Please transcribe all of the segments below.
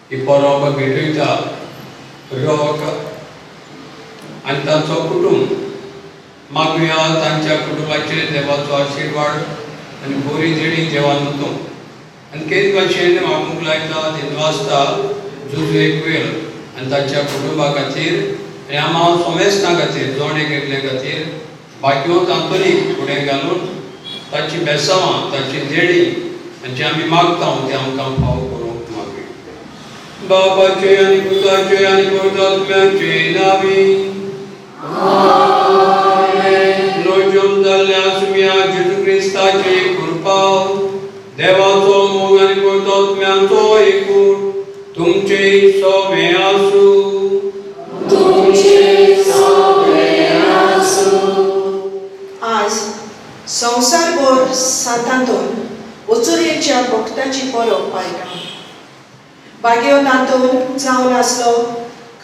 ही परब भेटयता रोक आनी तांचो कुटुंब मागुया तांच्या कुटुंबाचेर देवाचो आशिर्वाद आनी बरी जिणी देवान दिवं आनी केद भाशेन हांव लायता दिनवासता जुजू एक वेळ आनी तांच्या कुटुंबा खातीर आनी आम्हा सोमेस्तां खातीर जोडे घेतले खातीर बाकीयो तांतुनी फुडें घालून ताची बेसांवां ताची देणी आनी जे आमी मागता ते आमकां फाव करूंक मागुया. बापाचे आनी पुताचे आनी पवित्रात्म्याचे नांवी नोजून जाल्ल्या सुम्या जेजू क्रिस्ताची कृपा देवाचो मोग आनी पवित्रात्म्याचो एकूण तुमचे सोबे आसूं. आज संवसारभर सातांतून वचुरेच्या भक्ताची परब पायता. बागेव नातून जावन आसलो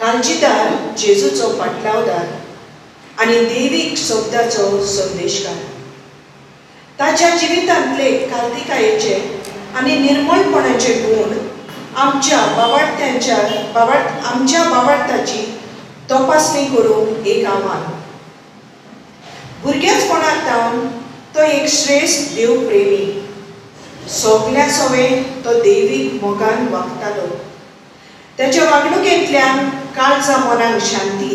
कांजीदार जेजूचो पाटलावदार आनी देवीक शब्दाचो संदेशकार. ताच्या जिवितांतले कार्तिकायेचे आनी निर्मळपणाचे गुण आमच्या बाबार्थाची तपासणी करूंक एक आव्हान. भुरग्याचपणांतल्यान तो एक श्रेश्ठ देवप्रेमी. सोगल्या सोवे तो देवीक मोगान वागतालो. त्याच्या वागणुकेंतल्यान काळजा मनाक शांती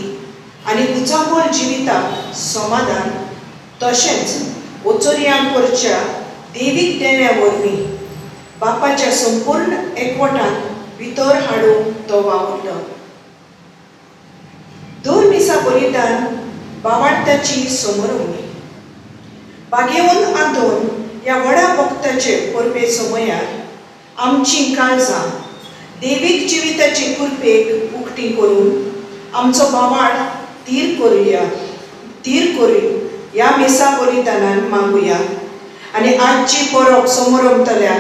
आनी उचापळ जिविताक समाधान तशेंच ओचोरियांकोरच्या देवीक देण्या वरवीं बापाच्या संपूर्ण एकवटान भितर हाडूंक तो वावुरलो. 2 दिसां बलिदान बाबार्थाची समोरवणी. बागेवन आंदोन ह्या व्हडा भक्ताचे परबे समयार आमची काळजां देवीक जिविताचे कृपेक उक्ती करून आमचो बाबाड तीर करूं ह्या मिसा बलिदानान मागुया. आनी आजची परब समोरंतल्या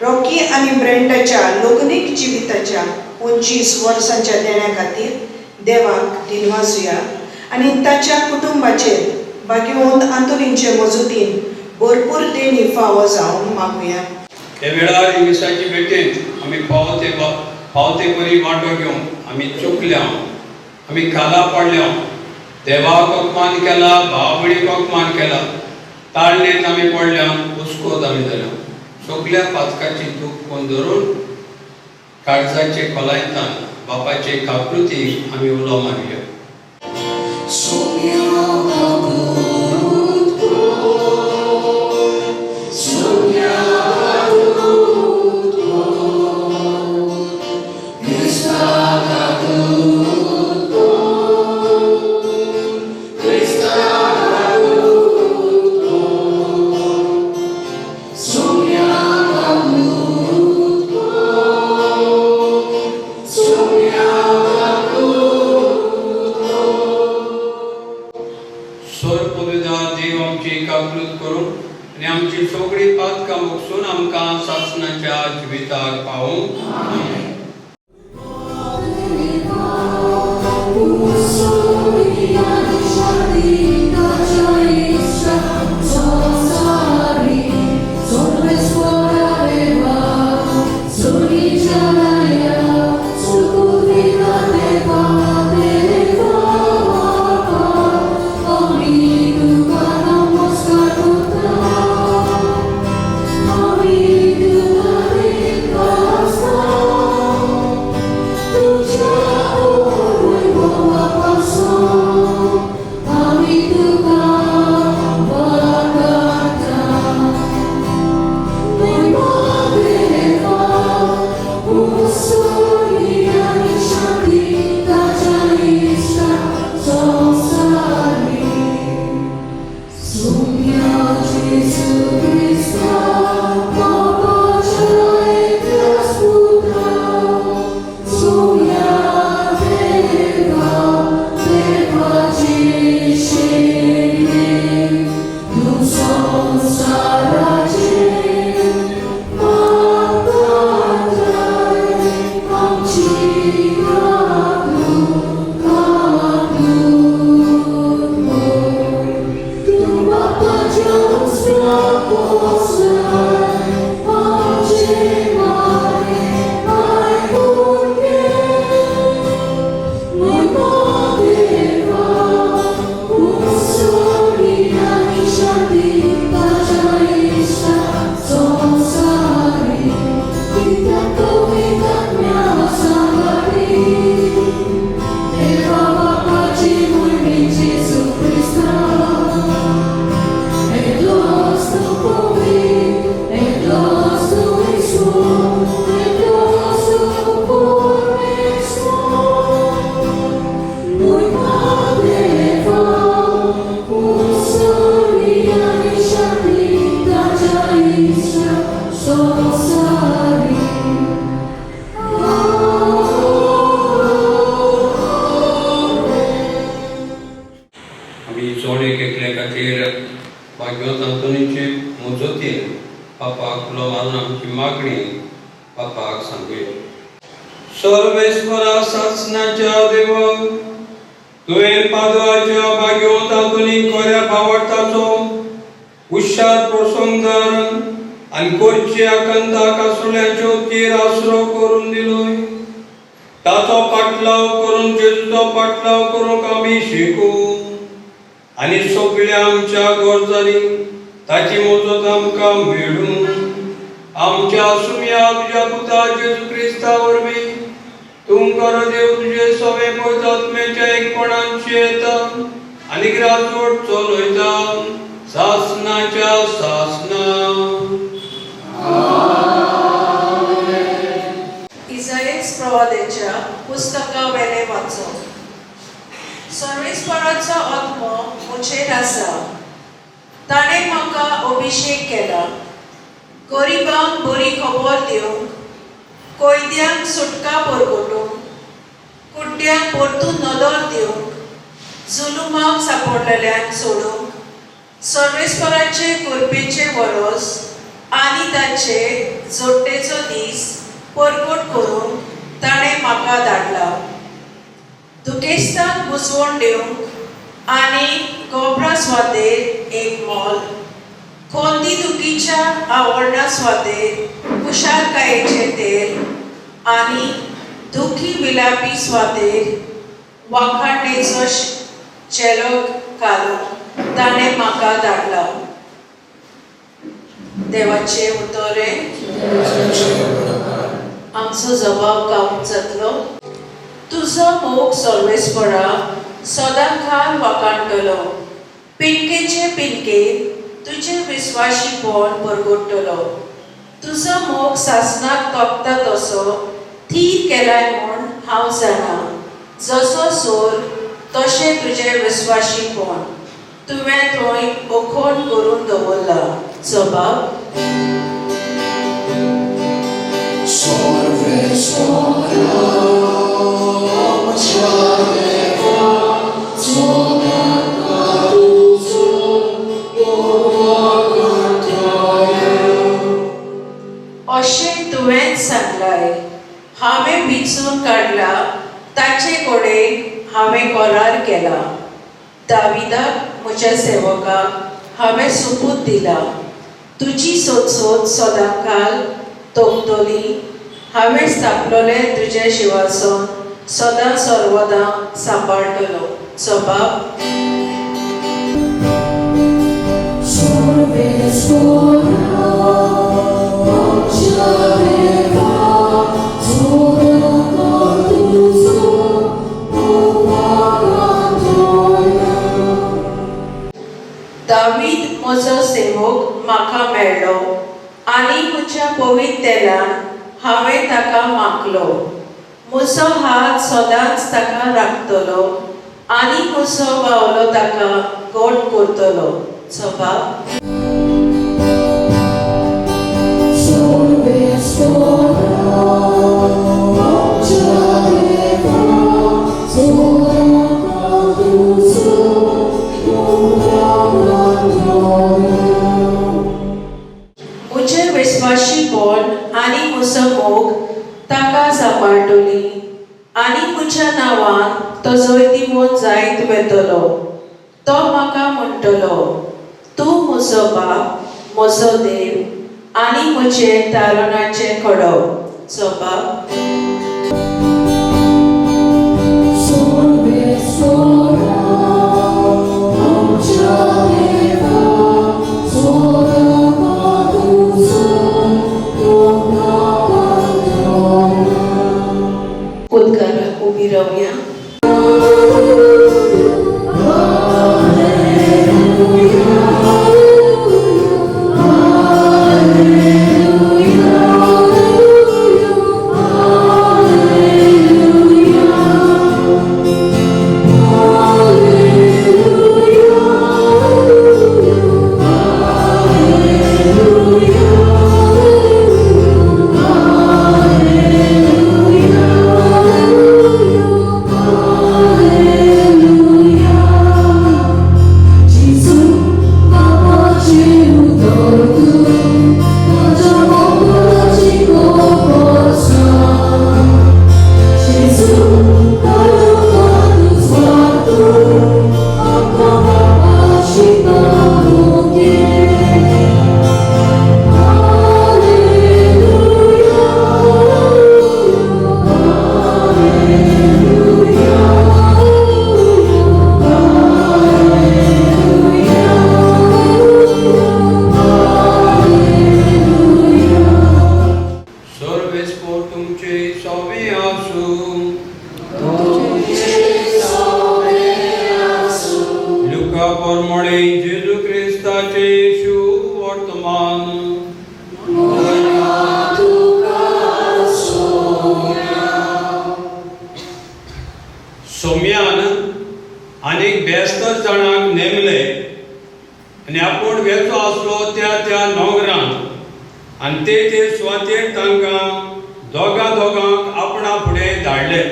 रॉकी आनी ब्रँडाच्या लग्नीक जिविताच्या 25 वर्सांच्या देण्या खातीर देवाक दिनवासुया आनी ताच्या कुटुंबाचेर बागेवंत आंतोलींचे मजतीन भरपूर देणी फावो जावंक मागुया. हे वेळार ही मिसाची भेटेंत आमी फाव ते बरी वांटो घेवंक आमी चुकल्या, आमी खाला पडल्या, देवाक अपमान केला, भाव भयणीक अपमान केला, ताळणेत आमी पडल्या, हुस्कोत आमी जाल्या. सगल्या पातकाची दूख कोण धरून काळजाचे खोलायतान बापाचे काकृतीक आमी उलो मारया. आमची सगळी पातकां मुगसून आमकां सासणाच्या जिविताक पावूंक. आमी जोडीक एकले खातीर भाग्यवंत अंतोनीचे मोजोतीन बापाक फुलो मारून आमची मागणी बापाक सांगुया. सर्वेस्वरा सासनाच्या देवा, तुवें पादवाच्या भाग्यवंत अंतोनीक खऱ्या भावार्थाचो हुशार प्रसंगदार आनी गोंयचे आकांताक आसुल्यांच्यो तीर आसरो करून दिलोय. ताचो पाटलाव करून जेजूचो पाटलाव करूंक आमी शिकू आनी सगळ्या आमच्या गरजांनी ताची मजत आमकां मेळूं. आमच्या सुम्या तुज्या पुता जेजू क्रिस्ता वरवीं तुमकां देव तुजे सवे पवित्र आत्म्याच्या एकपणांची येता आनी राजवट चलयता सासनाच्या सासना. इसायेस प्रवादेच्या पुस्तका वेले वाचो. सर्वेस्पराचो आत्मो मुझेर आसा. ताणें म्हाका अभिषेक केला, गरिबांक बरी खबर दिवंक, कोयद्यांक सुटका परगटूंक, कुड्ड्यांक परतून नदर दिवंक, जुलुमाक सांपडलेल्यांक सोडूंक, सर्वेस्पराचे कृपेचे वरस आनी ताचे जोडटेचो दीस परगट करूंक ताणें म्हाका धाडला. दुखेस्तांक बुजवण दिवंक आनी गोबरा स्वादेर एक मोल, खोंदी दुखीच्या आवडना स्वादेर कुशालकायेचे तेल आनी दुखी विलापी स्वादेर वाखाणणेचो चेलो घालूंक ताणें म्हाका धाडला. देवाचे उतोरे. आमचो जबाब गावूंक जातलो. तुजो मोग सर्वेस्परा सदांकाळ वाखाणटलो. पिणकेचे पिणके तुजे विस्वाशीपण परगटतलो. तुजो मोग सासनाक तोपता तसो थीर केलाय म्हूण हांव जाणा. जसो सोर तशें तुजें विस्वाशीपण तुवें थंय अखोड करून दवरला. जबाब. अशें तुवें सांगलाय. हांवें विचून काडला ताचे कडेन हांवें करार केला. दाविदाक म्हज्या सेवकाक हांवें सुपूत दिला. तुजी सोदसोद सदांकाळ तोपतली. हांवें स्थापलोलें तुजें शिवासन सदां सर्वदां सांबाळटलो. जबाब. दावीद म्हजो सेवक म्हाका मेळ्ळो आनी म्हज्या पवित्र तेलान हांवें ताका मागलो. म्हजो हात सदांच ताका राखतलो आनी म्हजो बावलो ताका गोड करतलो. जबाब. म्हजें विस्वाशीपण आनी म्हजो मोग ताका सांबाळटली आनी म्हज्या नांवान तो जैतिवंत जायत वेतलो. तो म्हाका म्हणटलो, तूं म्हजो बाप, म्हजो देव आनी म्हजें तारणाचें खडो. जबाब. उद्गाराक उबी रावया. सोम्यान आनीक 42 जाणांक नेमले आनी आपूण वेचो आसलो त्या त्या नोंगरांत आनी ते सुवातेर तांकां दोगांक आपणा फुडें धाडले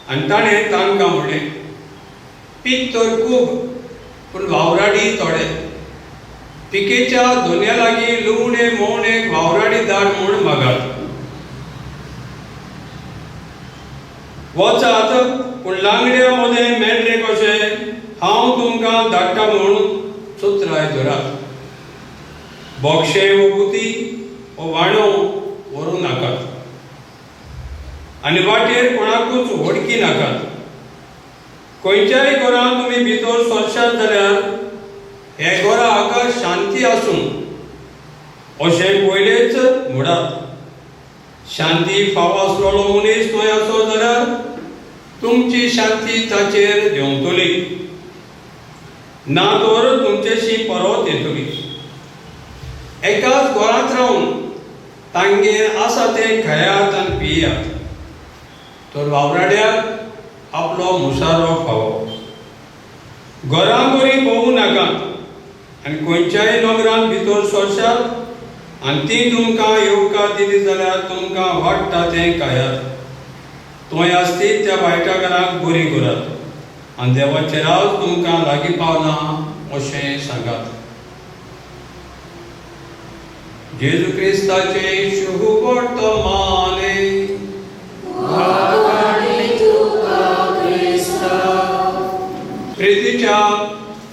आनी ताणें तांकां म्हणलें, पीक तर खूब पूण वावराडी थोडे. पिकेच्या दोनया लागीं लुवणे मोवणे वावराडी दाड म्हूण मागात. वचात पूण लांगड्या मदें मेळ्ळे कशें हांव तुमकां धाडटा म्हूण सुत्राय धरात. बोक्षे वो गुती वो वाणो व्हरूं नाकात आनी वाटेर कोणाकूच वडकी नाकात. खंयच्याय घरांत तुमी भितर सरशात जाल्यार हे घराक शांती आसूं अशें पयलेच म्हणटात. शांती फावो आसलेलो मनीस थंय आसत जाल्यार तुमची शांती ताचेर देंवतली ना तर तुमचेशी परत येतली. एकाच घरांत रावन तांगेर आसा तें खायात आनी पियात, तर वावराड्याक आपलो मुसारो फावो. घराघरी भोवूं नाकात आनी खंयच्याय नगरांत भितर सरशात आनी ती तुमकां येवकार दिली जाल्यार तुमकां वाडटा तें खायात. थंय आसती त्या वायट्या घराक बरी करात आनी देवाचें राज तुमकां लागीं पावना अशें सांगात. जेजू क्रिस्ताचे शुभ वर्तमाने. प्रितीच्या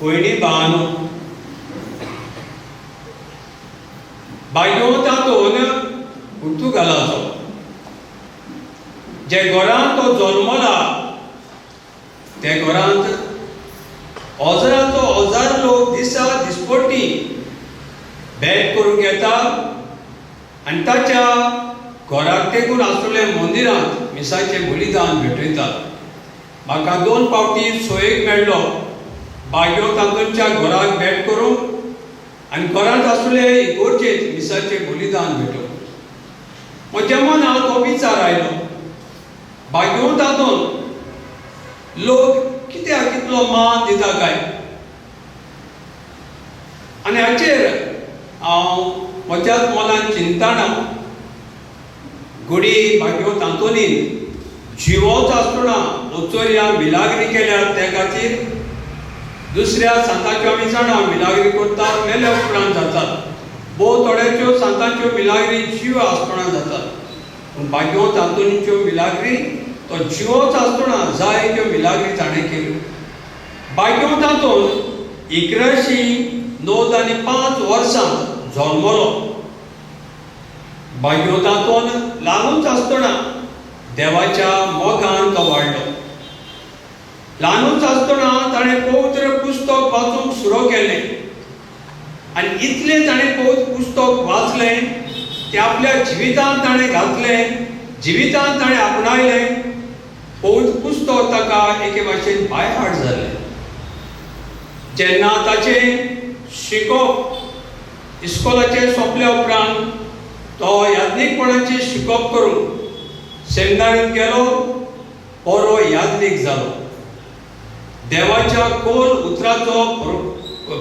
पयली भावानो, बायलो तातून पुर्तुगालाचो जे घरांत तो जल्मला ते घरांत हजार लोक दिसा दिसपट्टी भेट करूंक येता आनी ताच्या घराक तेकून आसलेल्या मंदिरांत मिसाचें बलिदान भेटयतात. म्हाका 2 फावटी सोयेक मेळ्ळो बायलो तातूंच्या घराक भेट करूंक आनी घरांत आसले इगोर्जेक मिसाचें बलिदान भेटोवंक. म्हज्या मनांत हो विचार आयलो, बायलो तातूंत लोक कित्याक इतलो मान दिता काय. आनी हाचेर हांव म्हज्याच मनान चिंतना घडी बायलो तातूंत जिवोच आसतना ओचोऱ्या मिलाग्री केल्यार त्या खातीर दुसऱ्या सांतांच्यो आमी जाणा मिलाग्री करतात मेल्या उपरांत जातात. भोव थोड्याच्यो सांतांच्यो मिलाग्री जीव आसतना जातात पूण बायलो तातूंच्यो मिलाग्री तो जिवोच आसतना जायत्यो मिलाग्री ताणें केल्यो. बायलो तातूंत 1195 वर्सांत जल्मलो. बायलो तातूंत ल्हानूच आसतना देवाच्या मोगान तो वाडलो. ल्हानूच आसतना ताणें पवित्र पुस्तक वाचूंक सुरू केलें आनी इतलें ताणें पवित्र पुस्तक वाचलें तें आपल्या जिवितांत ताणें घातलें, जिवितांत ताणें आपणायलें. पवित्र पुस्तक ताका एके भाशेन बायहार्ट जालें. जेन्ना ताचें शिकोवप इस्कोलाचें सोंपल्या उपरांत तो याज्ञीकपणाचें शिकोवप करून सेमिनारींत गेलो, बरो याज्ञीक जालो. देवाच्या खोल उतराचो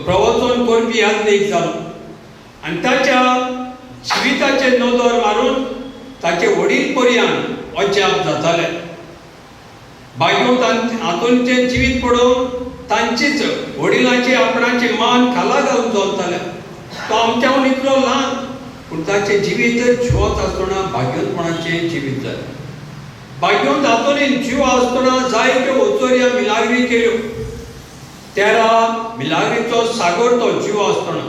प्रवचन करपी याज्ञीक जालो आनी ताच्या जिविताचेर नदर मारून ताचे वडील पर्यंत अजाप जाताले. बायलो हातूंचें जिवीत पळोवन तांचीच वडिलांचे आपणाचें मान खाला घालून चलताले. तो आमच्याहून इतलो ल्हान पूण ताचें जिवीत जिवत आसतना भाग्यवंतपणाचें जिवीत जालें. भाग्यवंत हातूंत जीव आसतना जायत्यो ओचोऱ्या मिलाग्री केल्यो. 13 मिलाग्रीचो सागर तो जीव आसतना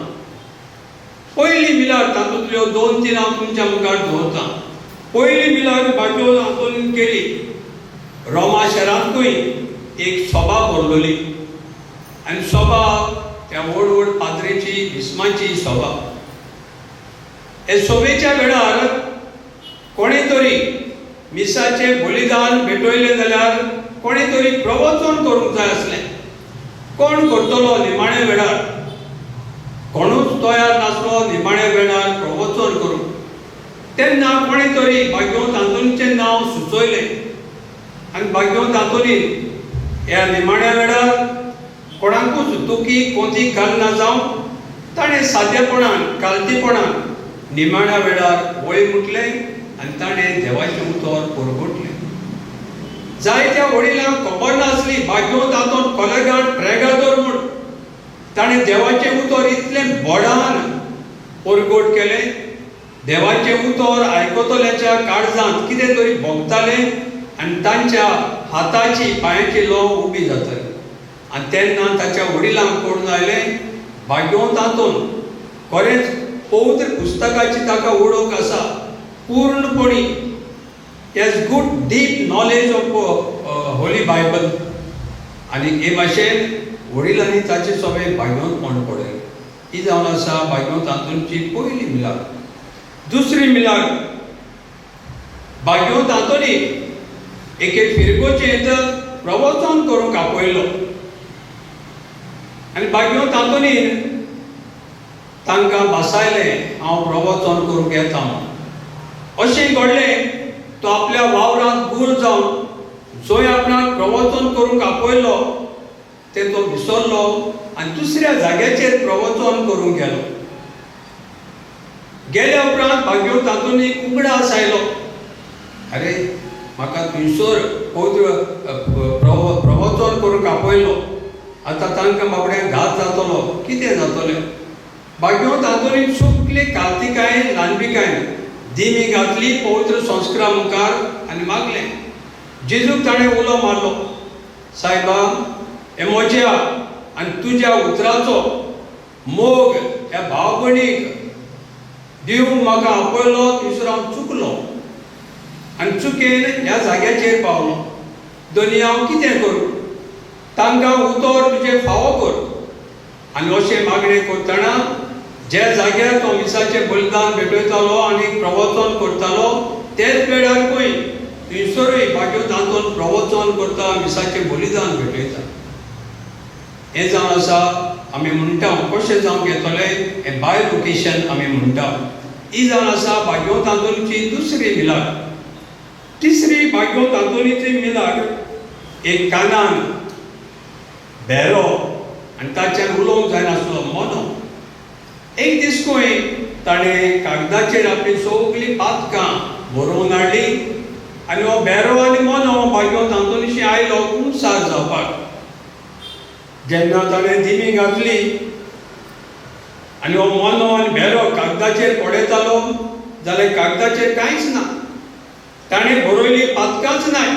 पयली मिलाग तातूंतल्यो 2-3 हांव तुमच्या मुखार दवरतां. पयली मिलाग भाग्यवंत हातूंत केली. रोमा शहरांतूय एक सभा भरलोली आनी सभा त्या व्हड पाद्रेची भीष्माची सभा. हे सभेच्या वेळार कोणें तरी मिसाचें बलिदान भेटयलें जाल्यार कोणें तरी प्रवचन करूंक जाय आसलें. कोण करतलो निमाणे वेळार? कोणूच तयार नासलो निमाणे वेळार प्रवचन करूंक. तेन्ना कोणें तरी भाग्यवंत हातूंचें नांव सुचयलें आनी भाग्यवंत तातूंनी ह्या निमाण्या वेळार कोणाकूच दुखी कोंती घालना जावन ताणें सादेपणान कालतीपणान निमाण्या वेळार वळी मुटलें आनी ताणें देवाचें उतर परगोटलें. जायत्या वडिलांक खबर नासली भाग्यवंत तातूंत कॉलेगांत ट्रेगादोर म्हूण ताणें देवाचें उतर इतलें बोडान परगोट केलें. देवाचें उतर आयकतल्याच्या काळजांत कितें तरी भोगतालें आनी तांच्या हाताची पांयाची लॉ उबी जाताली. आनी तेन्ना ताच्या वडिलांक कळून आयलें भाग्यवंत तातूंत खरेंच पवित्र पुस्तकाची ताका ओळख आसा पूर्णपणी. Has good deep knowledge of holy Bible. आनी हे भाशेन वडिलांनी ताचे सगळे भाग्यवंतपण पळयलें. ही जावन आसा भाग्यवंत तातूंतची पयली मिलाद. दुसरी मिलाद भाग्यवंत तातूंनी एके फिरगोचेर प्रवचन करूंक आपयलो आनी भाग्यवंत तातूंनी तांकां बसायलें हांव प्रवचन करूंक येता म्हणून. अशें घडलें तो आपल्या वावरांत गूर जावन जंय आपणाक प्रवचन करूंक आपयलो ते तो विसरलो आनी दुसऱ्या जाग्याचेर प्रवचन करूंक गेलो. गेल्या उपरांत भाग्यवंत तातूंनी उगडास आयलो. अरे म्हाका थंयसर पवित्र प्रवचन करूंक आपयलो, आतां तांकां बाबड्यांक घात जातलो, कितें जातलें? भाग्यवंत तातूंनी चुकली कार्तिकायन ल्हानपिकायन दिमी घातली पवित्र संस्कारा मुखार आनी मागलें. जेजूक ताणें उलो मारलो, सायबा हे म्हज्या आनी तुज्या उतराचो मोग ह्या भाव भयणीक दिवंक म्हाका आपयलो, थंयसर हांव चुकलो आनी चुकेन ह्या जाग्याचेर पावलो. दोनी हांव कितें करूं? तांकां उतर तुजें फावो कर. आनी अशें मागणें करतना ज्या जाग्यार तो मिसाचें बलिदान भेटयतालो आनी प्रवचन करतालो तेच वेळार खंय थंयसरूय भाग्यवंत तातूंत प्रवचन करता, मिसाचें बलिदान भेटयता. हें जावन आसा आमी म्हणटा कशें जावंक येतलें हें बाय लोकेशन आमी म्हणटा. ही जावन आसा भाग्यवंत तातूंतची दुसरी मिलाद. तिसरी भाग्यवंत तातूंतची मिलाद एक कानान भेरो आनी ताचेर उलोवंक जायनासलो मोनो. एक दीस खंय ताणें कागदाचेर आपली सगळीं पातकां बरोवन हाडली आनी हो भेरो आनी मोनो भाग्यवंत तातूंतशी आयलो कुंसार जावपाक. जेन्ना ताणें दिमी घातली आनी हो मोनो आनी भेरो कागदाचेर पडयतालो जाल्यार कागदाचेर कांयच ना, ताणें बरयली पातकांच नाय.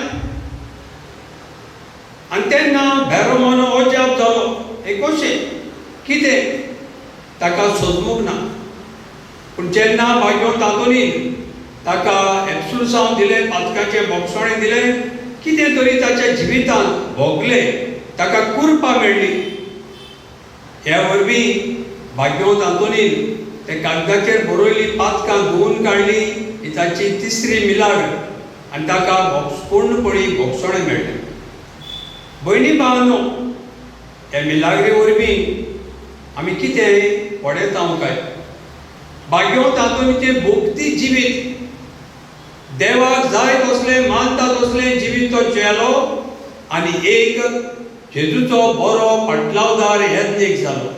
आनी तेन्ना भेरो मोनो अजाप जालो, हे कशें कितें? ताका सोदमूक ना. पूण जेन्ना भाग्यवंत तातूंनी ताका एप्सुल्सांव दिलें, पातकाचें बोगसोणें दिलें, कितें तरी ताच्या जिवितांत भोगलें, ताका कुरपा मेळ्ळी. ह्या वरवीं भाग्यवंत तातूंनी ते कागदाचेर बरयली पातकां धुवन काडली. ही ताची तिसरी मिलाड आनी ताका पूर्णपणी भोगसोणें मेळ्ळें. भयणी भावांनो, ह्या मिलाग्रे वरवीं आमी कितें पळयता काय? भाग्यवंत तातूंतचें भोगती जिवीत, देवाक जाय तसलें मानता तसलें जिवीत तो जियेलो आनी एक जेजूचो बरो फाटलावदार यत्नीक जालो.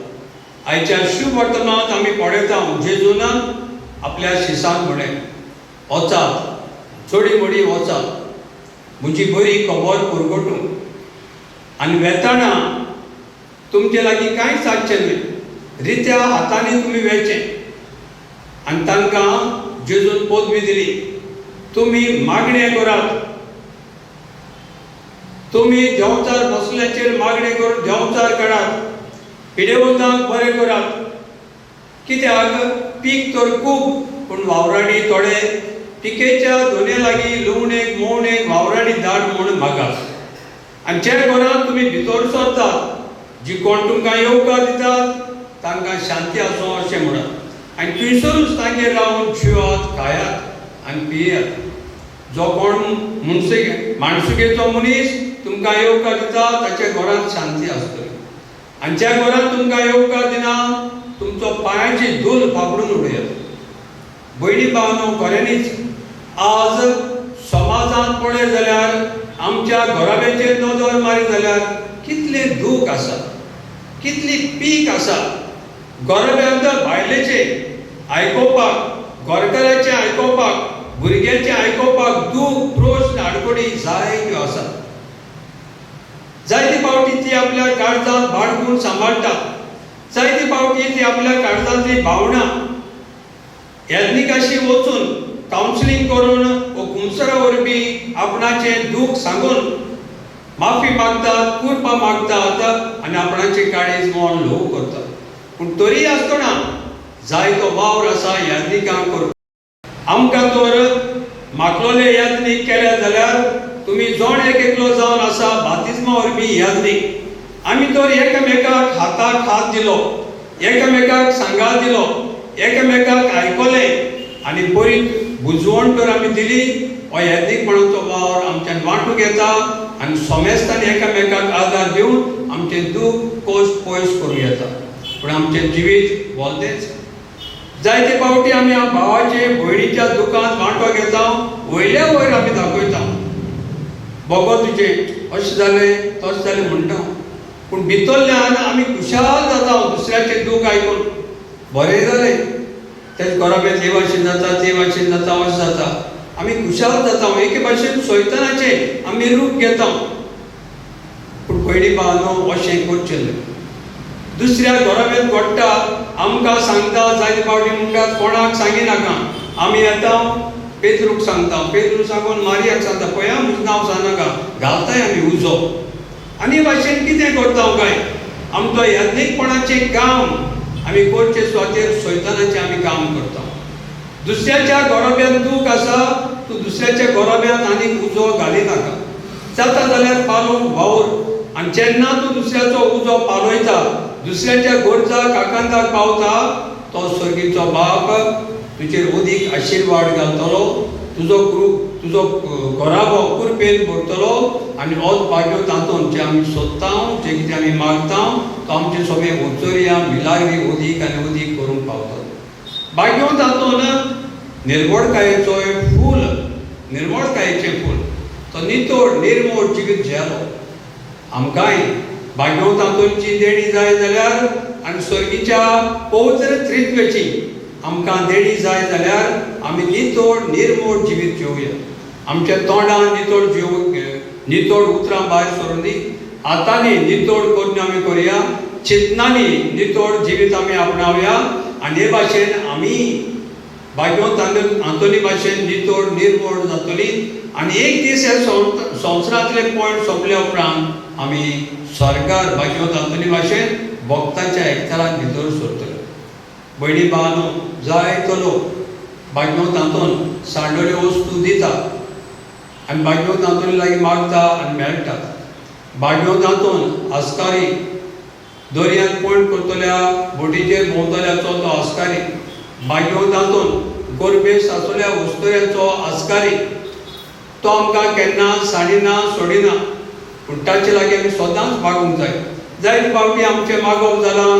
आयच्या शुभ वर्तमानांत आमी पळयता जेजून आपल्या शिसांक म्हळें, वचात चोडी मोडी वचात, म्हजी बरी खबर परगटूं आनी वेताना तुमचे लागीं कांयच सादचें न्हय, रित्या हातांनी तुमी वेचें. आनी तांकां जेजून पदवी दिली, तुमी मागणें करात, तुमी देंवचार बसल्याचेर मागणें करून देंवचार काडात, पिडेवंतांक बरें करात. कित्याक पीक तर खूब पूण वावरांनी थोडे, पिकेच्या दोने लागीं लुवणेक मोवणेक वावरांनी धाड म्हूण मागास. आनी जे घरांत तुमी भितर सरतात, जी कोण तुमकां येवकार दितात तांकां शांती आसूं अशें म्हणत. आनी थंयसरूच तांगेर रावन जिवात, खायात आनी पियेयात. जो कोण माणसुकेचो मनीस तुमकां येवकार दिता ताच्या घरांत शांती आसतली. आनी ज्या घरांत तुमकां येवकार दिना तुमचो पांयाची धूल फाफडून उडयात. भयणी भावांनो, खऱ्यांनीच आज समाजांत पळय जाल्यार आमच्या घोराब्याचेर नजर मारी जाल्यार कितले दूख आसा, कितली पीक आसा. घोराब्यांत बायलेचे आयकोवपाक, घोरकाराचे आयकोवपाक, भुरग्याचे आयकोवपाक दूख, प्रश्न, आडकोडी जायत्यो आसात. जायती फावटी ती आपल्या काळजांत बाळगून सांबाळटात. जायती फावटी ती आपल्या काळजांतली भावना येदनिकाशी वचून कावन्सिलींग करून व कुंसरा वरवीं आपणाचे दूख सांगून माफी मागतात, कुर्पा मागतात आनी आपणाचे काळीज मोल ल्हव करतात. पूण तरी आसतना जायतो वावर आसा यादनिकां करूंक. आमकां तर मागलोले यादनीक केले जाल्यार तुमी जोण एक एकलो जावन आसा बातिस्मा वरवीं यादनीक. आमी तर एकामेकाक हाताक हात दिलो, एकामेकाक सांगात दिलो, एकामेकाक आयकले आनी बरी बुजवण तर आमी दिली. हो यादनीकपणाचो वावर आमच्यान वांटूंक येता आनी सोमेस्तान एकामेकाक आदार दिवन आमचें दूख कश्ट पयस करूं येता. पूण आमचें जिवीत भलतेंच. जायते फावटी आमी भावाचे भयणीच्या दुखांत वांटो घेता, वयल्या वयर आमी दाखयता, बगो तुजें अशें जालें तशें जालें म्हणटा. पूण भितरल्यान आमी खुशाल जाता दुसऱ्याचें दूख आयकून. बरें जालें, तेच घोराब्यांत हे भाशेन जाता, ते भाशेन जाता, अशें जाता. आमी खुशाल जाता, एके भाशेन सैतानाचें आमी रूप घेता. पूण पयलीं भावानो अशें करचें न्हय. दुसऱ्या घोराब्यांत घडटा आमकां सांगता, जायते फावटी म्हणटात कोणाक सांगिनाका. आमी येता पेद्रूक सांगता, पेद्रू सांगून मारयाक सांगता, पळय आं म्हजें नांव सांगनाका, घालताय आमी उजो. आनी भाशेन कितें करता काय आमचो यादनीकपणाचें काम आमी करचे सुवातेर सैतानाचें आमी काम करता. दुसऱ्याच्या घोराब्यांत दूख आसा, तूं दुसऱ्याच्या घोराब्यांत आनीक उजो घालिनाका. जाता जाल्यार पालोवंक वावर आनी जेन्ना तूं दुसऱ्याचो उजो पालयता, दुसऱ्याच्या गरजा काकांताक पावता, तो सर्गीचो बाप तुजेर अदीक आशिर्वाद घालतलो, तुजो घोराबो कुरपेन भरतलो आनी होच भाग्यो तातूंत जे आमी सोदता, जे कितें आमी मागता, तो आमचे सगळें उचोरया मिलाग्री अदीक आनी अदीक करूंक पावतलो. भाग्यो तातूंत निर्मळकायेचो फूल, निर्मळकायेचें फूल, तो नितळ निर्मळ जिवीत जियेलो. आमकांय भाग्यो तातूंतची देणी जाय जाल्यार आनी सर्गीच्या पवित्र त्रित्वेची आमकां देणी जाय जाल्यार आमी नितळ निर्मळ जिवीत जिवया. आमच्या तोंडान नितळ उतरां भायर सरून दी, हातांनी नितळ करून आमी करया, चिंतनांनी नितळ जिवीत आमी आपणावया आनी हे भाशेन आमी भाग्यो आंतोनी भाशेन नितळ निर्मळ जातली. आनी एक दीस हे संवसारांतले पॉयंट सोंपल्या उपरांत आमी स्वर्गार भाग्यो आंतोनी भाशेन भक्तांच्या एकचाराक भितर सरतले. भयणी भावानो, जायतो लोक भाग्यो तातूंत सांडोल्यो वस्तू दिता आनी भाग्यो तातूंत लागीं मागता आनी मेळटात. भाग्यो तातूंत आस्कारी, दर्यांत पॉयंट करतल्या बोटीचेर भोंवतल्याचो तो आस्कारी, भाग्यो तातूंत गोरबेस आसल्या वस्तुऱ्याचो आस्कारी, तो आमकां केन्ना साडिना सोडिना. पूण ताचे लागीं आमी सदांच मागूंक जाय. जायते फावटी आमचें मागप जालां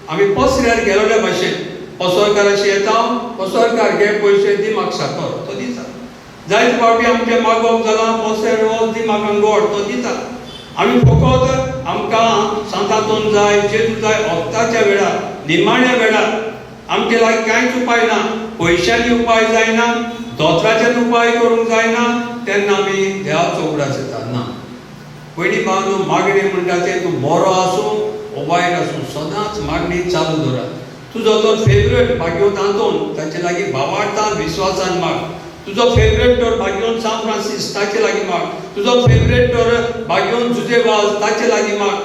आमी पसऱ्यार गेलोल्या भाशेन पसरकाराशी येता, पसरकार घे पयशे दी म्हाका साकर, तो दिता. जायते फावटी आमचें मागप जालां पसऱ्यार वच दी म्हाका गोड, तो दिता. आमी फकत आमकां सांतातून जाय, जेजू जाय, वखदाच्या वेळार, निमाण्या वेळार आमचे लागीं कांयच उपाय ना, पयशांनी उपाय जायना, दोतराच्यान उपाय करूंक जायना, तेन्ना आमी देवाचो उगडास येता. ना, पयलीं भावानो, मागणी म्हणटा तें तूं बरो आसूं वो वायट आसूं, सदांच मागणी चालू दवरात. तुजो तो फेवरेट भाग्यो तातूंत ताचे लागीं भावार्थान विश्वासान माग. तुजो फेवरेट तर भाग्योन सांत फ्रांसीस ताचे लागीं माग. तुजो फेवरेट तर भाग्योन जुजेवाज ताचे लागीं माग.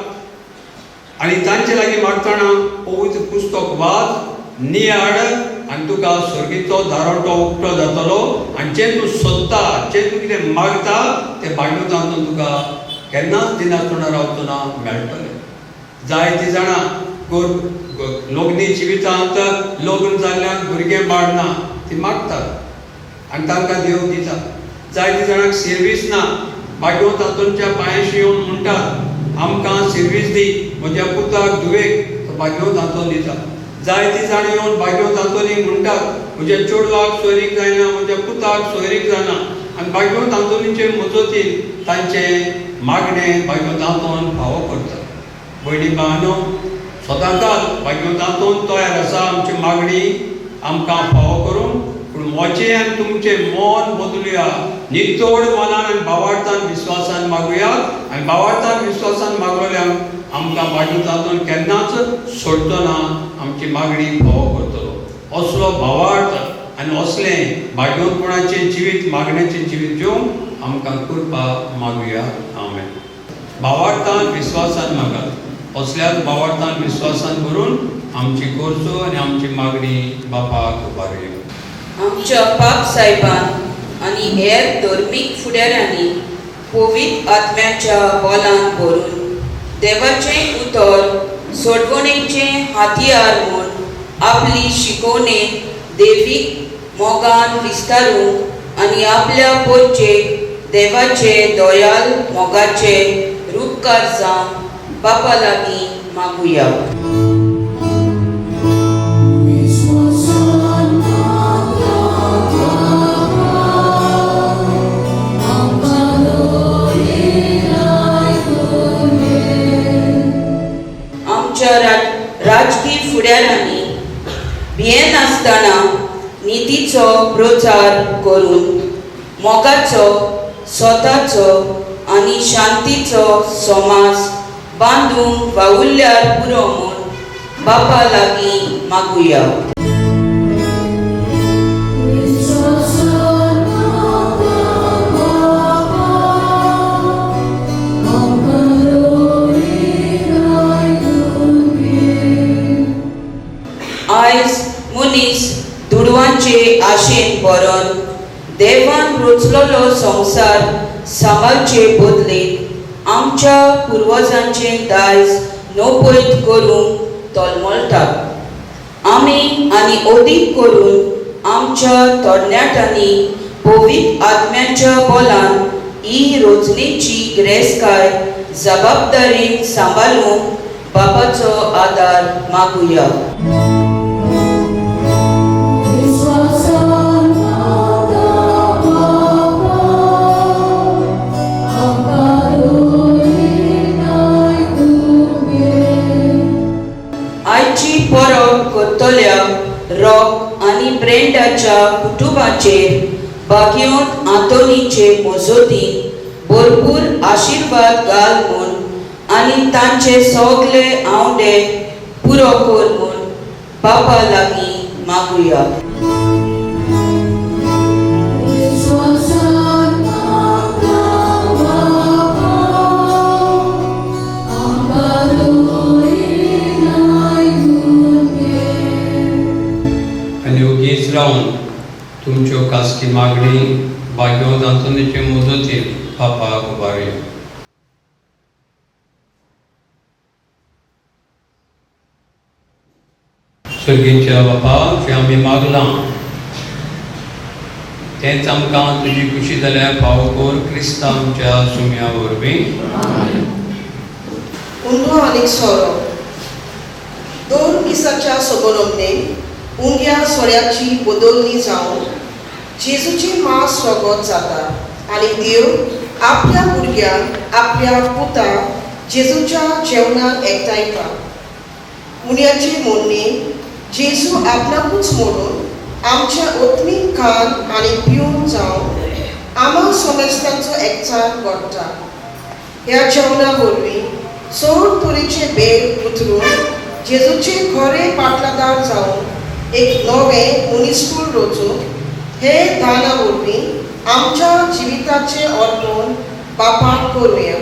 आनी तांचे लागीं मागतना पवित्र पुस्तक वाच, नियाड आनी तुका सर्गीचो दारोटो उक्तो जातलो. आनी जें तूं सोदता, जें तूं कितें मागता, तें भाग्यो तातूंत तुका केन्नाच दिनासतना रावतना मेळटलें. जायतीं जाणां लग्नी जिवितांत लग्न जाल्ल्याक भुरगें बाळना, तीं मागतात आनी तांकां देव दिता. जायतीं जाणांक सर्वीस ना, भाग्यो तातूंतच्या पांयाशी येवन म्हणटात आमकां सर्वीस दी, म्हज्या पुताक दुवेक, तो भाग्यो तातूंत दिता. जायतीं जाणां येवन भाग्यो तातूंत म्हणटात म्हज्या चेडवाक सोयरीक जायना, म्हज्या पुताक सोयरीक जायना, आनी बायको तांदुळीचे मजतीन तांचे मागणे बायको तांतून फावो करता. भयणी भावांनो, सदांकाल बायको तांतून तयार आसा आमची मागणी आमकां फावो करूंक. पूण म्हजें आनी तुमचें मन बदलुया. नितोड मनान आनी भावार्थान विश्वासान मागुयात. आनी भावार्थान विश्वासान मागलोल्याक आमकां बायको तांतून केन्नाच सोडचो ना, आमची मागणी फावो करतलो. असलो भावार्थ आनी असलें भाग्यवंतपणाचें जिवीत, मागण्याचें जिवीत जिवंक आमकां कृपा मागुया. आमेन. भावार्थान विश्वासान मागात. असल्याच भावार्थान विश्वासान करून आमची गरजो आनी आमची मागणी बापाक उबारुया. आमच्या बाप साहेबान आनी हेर धर्मीक फुडाऱ्यांनी पवित्र आत्म्याच्या बोलान भरून देवाचें उतर सोडवणेचें हातियार म्हूण आपली शिकवणे देवीक मोगान विस्तारूंक आनी आपल्या पोरचेक देवाचे दयाल मोगाचे रूपकार जावन बापा लागीं मागुया. आमच्या राजकीय फुडाऱ्यांनी भियेन आसतना नितीचो प्रचार करून मोगाचो, स्वताचो आनी शांतीचो समाज बांदूंक वावुरल्यार पुरो म्हूण बापा लागीं मागुया. आयज मनीस दुडवांचे आशेन बरोन देवान रचलोलो संवसार सांबाळचे बदलेत आमच्या पुर्वजांचें दायज नोपैत करूंक तळमळटात. आमी आनी अदीक करून आमच्या तरणाट्यांनी पवित्र आत्म्याच्या बोलान ही रचनेची गिरेस्तकाय जबाबदारीन सांबाळूंक बापाचो आदार मागुया. आयची परब करतल्या रॉक आनी ब्रेंडाच्या कुटुंबाचेर भाग्यवंत आंतोनीचे मजतीन भरपूर आशिर्वाद घाल म्हूण आनी तांचे सगळे आवडे पुरो कर म्हूण बापा लागीं मागुया. आनी ओगीच रावन तुमच्यो खासगी मागणी भाग्यवंत आंतोनीचे मजतीन बापाक उबारुया. सर्गेच्या बापा, जें आमी मागलां तेंच आमकां तुजी खुशी जाल्यार फावो कर. क्रिस्तांच्या सुम्या वरवीं. उंदो आनीक सोरो 2 दिसाच्या सबोरमणे उंग्या सोऱ्याची बदलणी जावन जेजूची मास स्वागत जाता आनी देव आपल्या भुरग्यांक आपल्या पुताक जेजूच्या जेवणाक एकठांयता. उण्याची मोडणी जेजू आपणाकूच मोडून आमच्या ओतमीक खान आनी पिवन जावन आमा सोमेस्तांचो एकचार घडटा. ह्या जेवणा वरवीं चड तरेचे बेग उतरून जेजूचे खरे पाटलादार जावन एक नवें मनीसकूळ रचून हे दाना वरवीं आमच्या जिविताचे अर्पण बापाक करुया.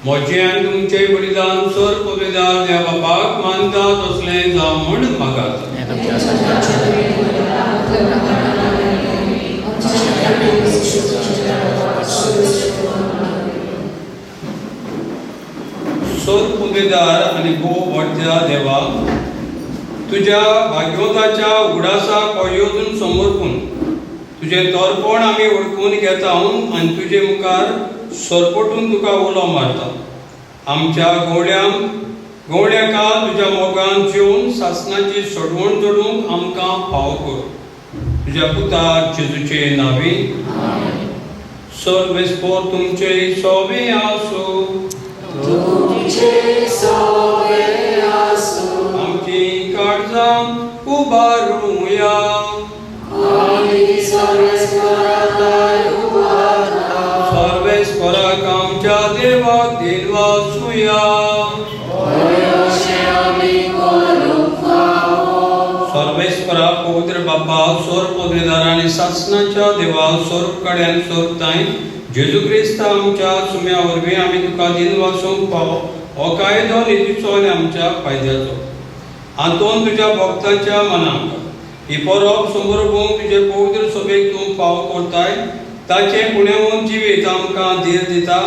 मोचे आनी तुमचे बलिदान सोर पवित्र देवा बापाक मानता तसले जावं म्हण मागात. सोर पवित्र आनी भोव व्हडल्या देवा, तुझ्या भाग्यवंताच्या उगडासाक हो येवजून समोरपून तुझे तोरपण आमी ओळखून घेता आनी तुजे मुखार सोरपटून तुका उलो मारता. आमच्या गवळ्याका तुज्या मोगान जेवन सासणाची सोडवण जोडूंक आमकां फाव कर. तुज्या पुतार जेजूचे नांवी. सर्वेस्पोर तुमचे सोवे आसूं. आमची काळजां उबारूया. सर्वेस्पराक आमच्या देवाक दिन वाचूया. सर्वेस्परा पवित्र बापा सोर पदवीदार आनी सासणाच्या देवा सोर्प कड्यान सोरताय जेजू क्रिस्त आमच्या सुम्या वरवीं आमी तुका दिन वाचूंक पाव हो कायदो नितीचो आनी आमच्या फायद्याचो. हातून तुज्या भक्तांच्या मनाक ही परब समोर भोवंक तुजे पवित्र सभेक तूं फाव करताय. ताचे पुण्यवंत जिवीत आमकां धीर दिता.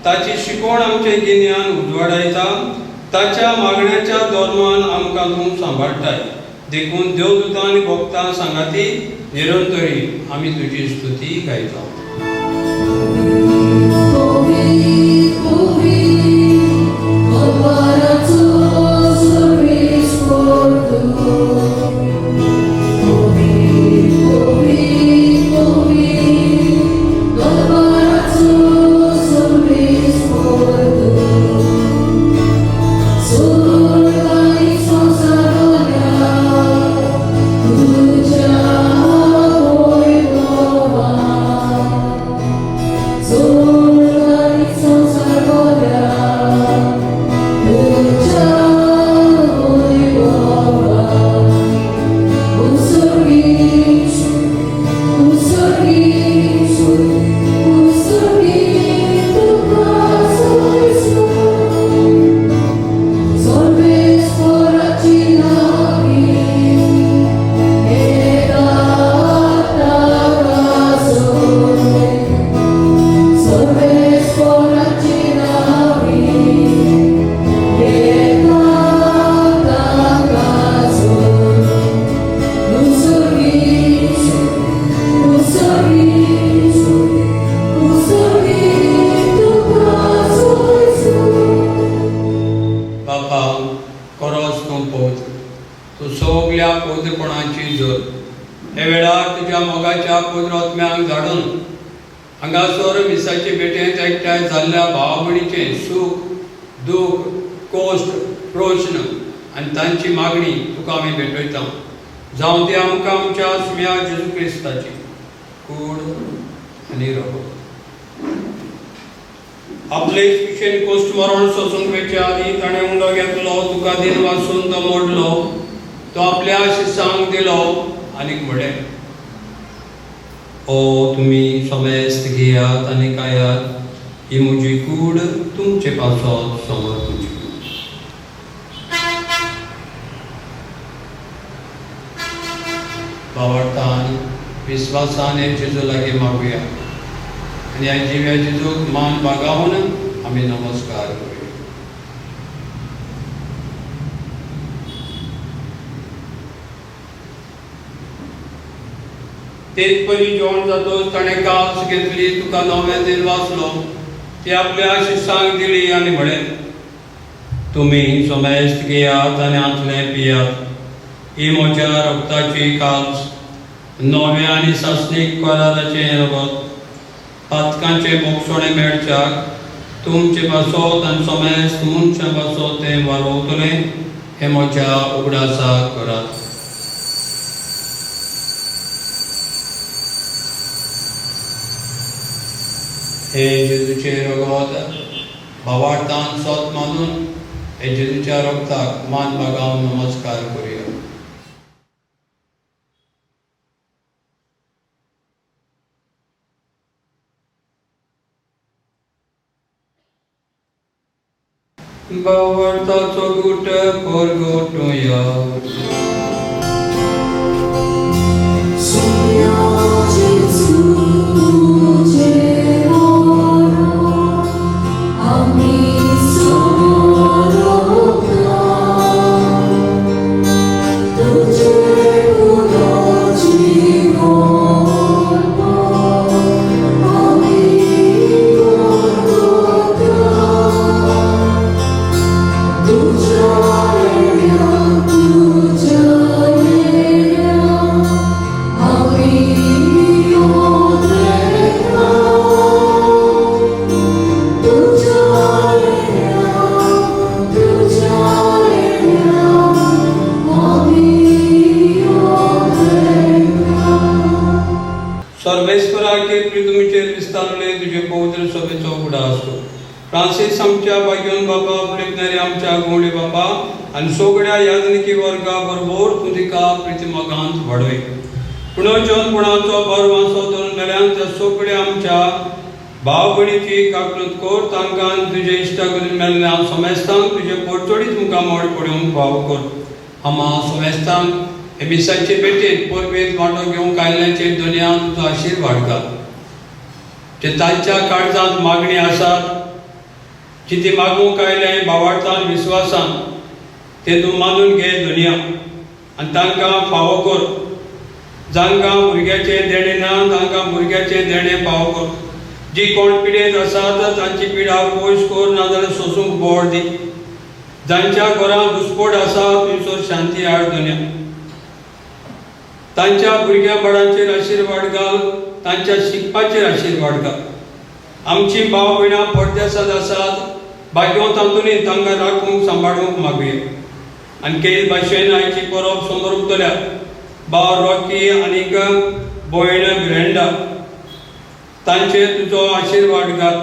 ताची शिकवण आमचें गिन्यान उजवाडायता. ताच्या मागण्याच्या धर्मान आमकां तूं सांबाळटाय. देखून देवदूतां आनी भक्तां सांगाती निरंतरी आमी तुजी स्तुती गायता. हांगासर मिसाचे भेटेंत एकठांय जाल्ल्या भाव भयणीचे सूख दूख कोश्ट प्रश्न आनी तांची मागणी तुका आमी भेटयता. जावं ती आमकां आमच्या सुम्या जेजू क्रिस्ताची कूड आनी रगत. आपले इश्पिशेन कोश्ट मरण सोसूंक वेच्या आदी ताणें उंडो घेतलो. तुका दिन वाचून तो मोडलो. तो आपल्या शिसांक दिलो आनीक म्हळें, ओ तुमी समेस्त घेयात आनी खायात. ही म्हजी कूड तुमचे पासत समोर तुमची. भावार्थान विस्वासान हे जेजू लागीं मागुया आनी ह्या जिव्या जेजूक मान बागावन आमी नमस्कार करूया. तेच परी जेवण जातोच ताणें कास घेतली. तुका नवें दिन वाचलो. ती आपल्या शिसांक दिली आनी म्हळें, तुमी समेस्त घेयात आनी आंतलें पियात. ही म्हज्या रगताची कास, नवें आनी सासणीक कराराचें रगत. पातकांचे मोगसोणें मेळच्याक तुमचे पासत आनी समेस्त मनशां पासत तें वारोवतलें. हें म्हज्या उगडासाक करात. हे जेजूचे रगत भावार्थान सोत मानून हे जेजूच्या रगताक मान बागावन नमस्कार करूया. बावरताचो गुट परगोटुया सर्वेश्वरा के प्रितुमीचेर विस्तारले तुझे पवित्र सभेचो उगडा असतो. फ्रांसिस आमच्या भाग्यवन बाबा प्रेगणारे आमच्या गोंडे बाबा आणि सगळ्या याजनिकी वर्गा बरोबर तूं तिका प्रितिमगांत वाडय. पुणोजनपणाचो बरवांसो धरून मेल्यांत सगळ्या आमच्या भाव भयणीची काकूत कर. तांकां तुजे इश्टागतीन मेल्ल्या समेस्तांक तुजे परचोडीत मुखार मोड पडूंक भाव कर. आमा समेस्तांक हे मिसाचे बेटेत परबेत वांटो घेवंक आयल्यांचे दुनियान तुजो आशीर्वाद घाल. जे तांच्या काळजांत मागणी आसात जी ती मागूंक आयले भावार्थान विश्वासान ते तूं मानून घे दुनिया आनी तांकां फावो कर. जांकां भुरग्याचे देणे ना तांकां भुरग्याचे देणे फावो कर. जी कोण पिडेत आसात तांची पिडा पयस कर नाजाल्यार सोसूंक बोड दी. जांच्या घरांत दुस्पट आसा थंयसर शांती हाड दुनिया. तांच्या भुरग्या बाळांचेर आशीर्वाद घाल. तांच्या शिकपाचेर आशीर्वाद घाल. आमची भाव भयणां परदेसांत आसात भाग्यवंत तातूंनी तांकां राखूंक सांबाळूंक मागुया. आनी केद भाशेन आयची परब समोर उरतल्या भाव रॉकी आनीक भयण ब्रेंडा तांचेर तुजो आशीर्वाद घाल.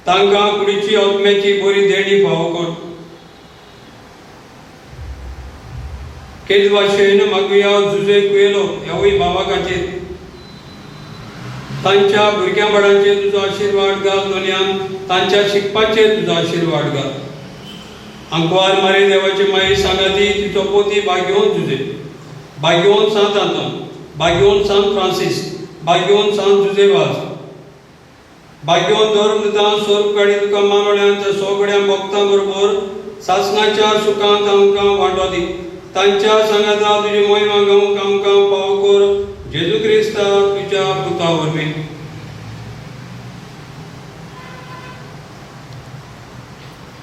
तांकां कुडीची आत्म्याची बरी देणी फावो कर. केद भाशेन मागुया जुजे कुयेलो ह्यावूय भावा खातीर. तांच्या भुरग्या बाळांचेर तुजो आशीर्वाद घाल. दुनियान तांच्या शिकपाचेर तुजो आशीर्वाद घाल. अंकवार मारे देवाचे माई सांगाती तिचो पोती भाग्यवंत जुजे, भाग्यवंत सांत आंतोन, भाग्यवंत सांत फ्रांसीस, भाग्यवंत सांत जुजेवास, भाग्यवंत धर्मदास स्वरूपकाडी तुका मानवड्यांच्या सगळ्या भक्तां बरोबर सासणाच्या सुखांत आमकां वांटो दी. तांच्या सांगाता तुजी महिमा गावंक आमकां फाव कर. जेजू क्रिस्ता तुज्या पुता वरवीं.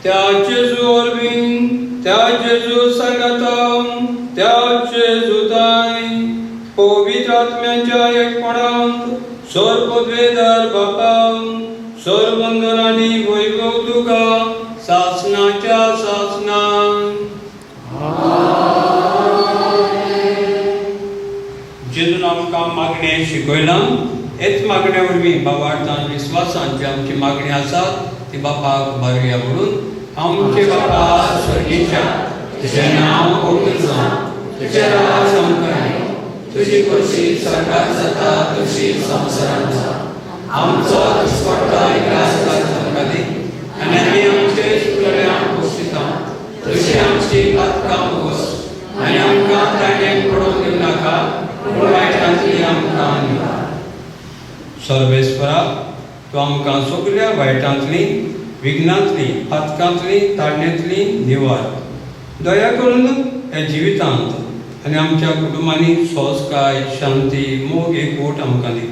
त्या जेजू वरवीं, त्या जेजू सांगाता, त्या जेजूताय पवित्र आत्म्याच्या एकपणांत सर्ववेदार बापा सर्ववंदन आनी वैभव तुका सासणाच्या सासणान. जेजून आमकां मागणें शिकयलां. हेच मागणे वरवीं भावार्थान विश्वासान जी आमची मागणी आसा ती बापाक बारया म्हणून. आमचे बापा स्वर्गीच्या तुजें नांव पवित्र जावं, तुजें राज आमकां यो, तुजी खोशी स्वर्गांत जाता तशी संवसारांत जावं. आमचो दिसपट्टो इलाज आमकां दी आनी आमी आमचे चुकलेल्यांक पोशिता तशी आमची पातकां वस आनी आमकां ताणें पडोवंक दिवं नाका पूण वायटांतली आमकां निवार. सर्वेस्परा तूं आमकां सगळ्या वायटांतली विघ्नांतली पातकांतली ताळणेंतली निवार. दया करून ह्या जिवितांत आनी आमच्या कुटुंबांनी सोजकाय शांती मोग एकवट आमकां दी.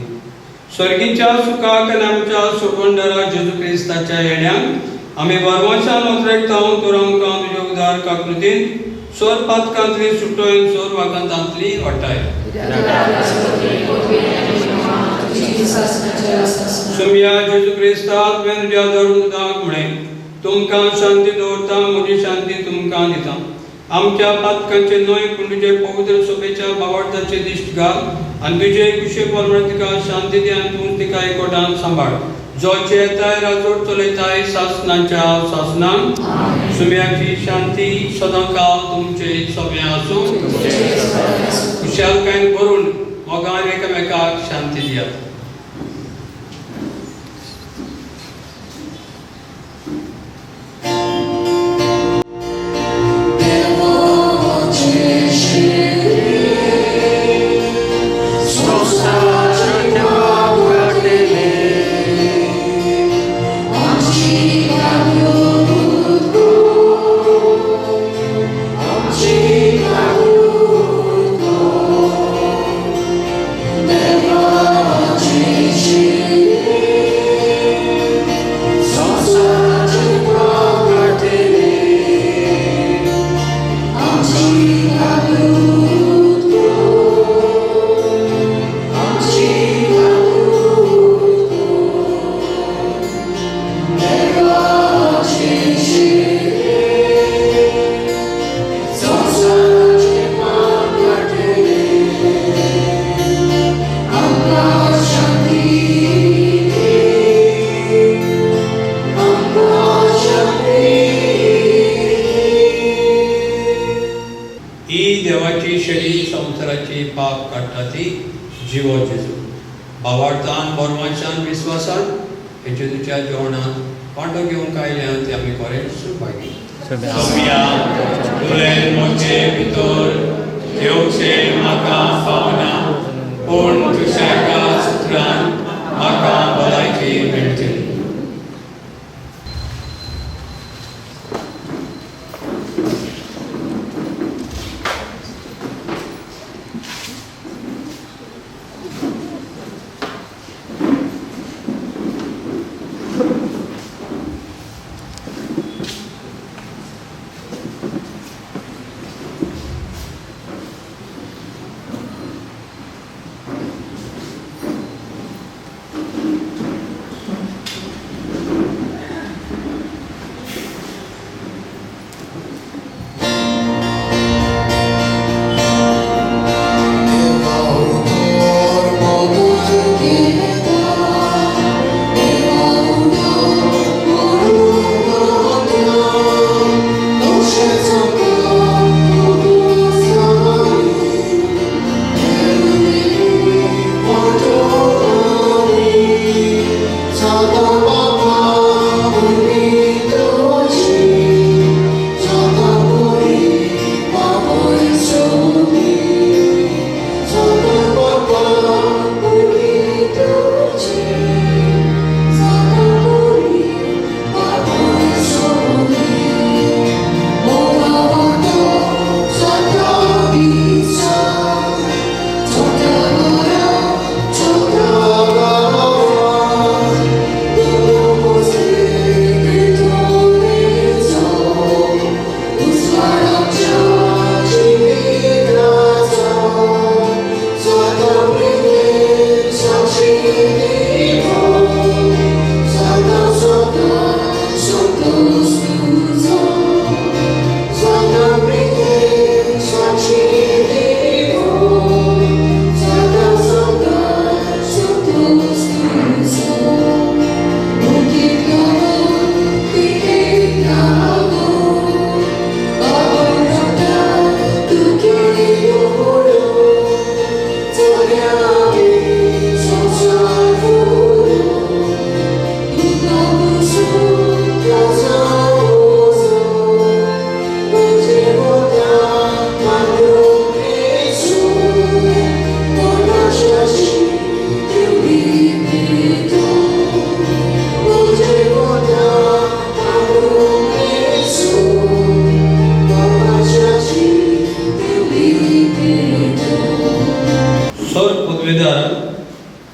स्वर्गीच्या सुखाक आनी आमच्या सोडवणदारा जेजू क्रिस्ताच्या येण्याक आमी वरवंशान उतरयतां. तर आमकां तुज्या उदार काकृतीन सोर पातकांतली सुटोयन सोर वागांतांतली वाटाय. सुमया जेजू क्रिस्ता तुवें तुज्या धर्मदाक म्हळें तुमकां शांती दवरता म्हजी शांती तुमकां दिता. आमच्या पातकांचे न्हय पूण तुजे पवित्र सभेच्या भावार्थाचे दिश्ट घाल आनी तुजे कुशे परमळ तिका शांती दी आनी तूं तिका एकवटान सांबाळ. जो चेताय राजवट चलयताय सासणाच्या सासणान. सुमयाची शांती सदांकाळ तुमचे सभे आसूं. खुशालकायेन भरून मोगान एकामेकाक शांती दियात. काडटा ती जिवो जेजू भावार्थान बोरमाच्यान विश्वासान हे जेजूच्या जेवणान वांटो घेवंक आयल्यान ते आमी खरें सुभागी तुले मोचे भितर देवचे म्हाका पावना पूण तुज्या एका सुत्रान म्हाका भलायकी मेळटली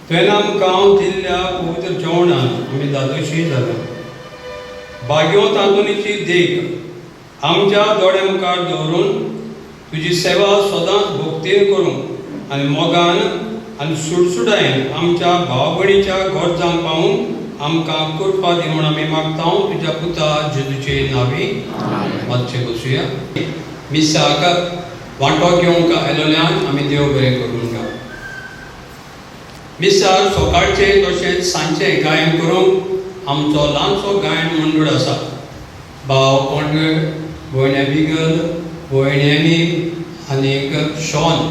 तुवें आमकां दिल्ल्या पवित्र जेवणान आमी दादोशी जाला भाग्यो तांदुळीची देख आमच्या दोळ्या मुखार दवरून तुजी सेवा सदांच भोगतेर करूंक आनी मोगान आनी सुडसुडायेन आमच्या भाव भयणीच्या घर जावन पावूंक आमकां कृपा दी म्हूण आमी मागता तुज्या पुता जेजूचे नांवी मातशें बसुया मिसाक वांटो घेवंक आयलोल्यान आमी देव बरें करूंक घाल मिसाक सकाळचे तशेंच सांजचे गायन करूंक आमचो ल्हानसो गायन मंडळ आसा भाव कोंडगळ भयण एबिगल भयण एमी आनीक शॉन